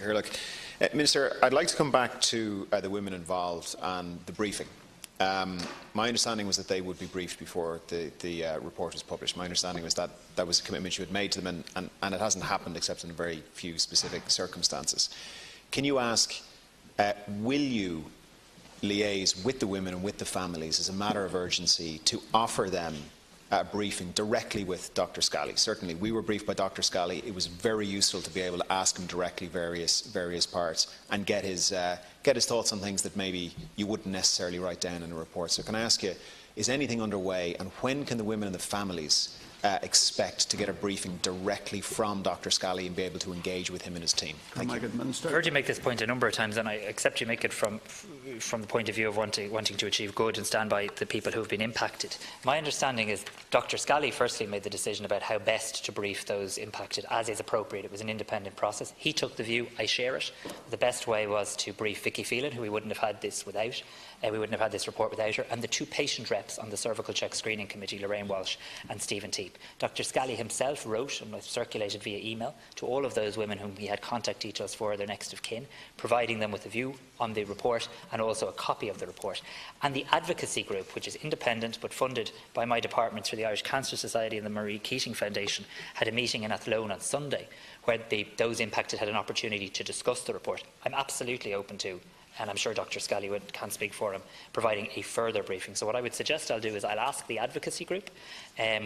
Hirlock. Minister, I'd like to come back to the women involved and the briefing. My understanding was that they would be briefed before the report was published. My understanding was that that was a commitment you had made to them, and it hasn't happened except in very few specific circumstances. Can you ask, will you liaise with the women and with the families as a matter of urgency to offer them a briefing directly with Dr. Scally? Certainly, we were briefed by Dr. Scally. It was very useful to be able to ask him directly various parts and get his thoughts on things that maybe you wouldn't necessarily write down in a report. So can I ask you, is anything underway, and when can the women and the families expect to get a briefing directly from Dr. Scally and be able to engage with him and his team? Thank you. I've heard you make this point a number of times, and I accept you make it from the point of view of wanting to achieve good and stand by the people who have been impacted. My understanding is Dr. Scally firstly made the decision about how best to brief those impacted as is appropriate. It was an independent process. He took the view, I share it, the best way was to brief Vicky Phelan, who we wouldn't have had this without. We wouldn't have had this report without her, and the two patient reps on the Cervical Check Screening Committee, Lorraine Walsh and Stephen Teep. Dr. Scally himself wrote, and was circulated via email, to all of those women whom he had contact details for, their next of kin, providing them with a view on the report and also a copy of the report. And the advocacy group, which is independent but funded by my departments for the Irish Cancer Society and the Marie Keating Foundation, had a meeting in Athlone on Sunday where those impacted had an opportunity to discuss the report. I'm absolutely open to, and I'm sure Dr. Scally can speak for him, providing a further briefing. So what I would suggest I'll do is I'll ask the advocacy group,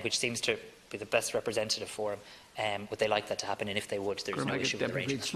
which seems to be the best representative for him, would they like that to happen, and if they would, there's no issue with arrangement.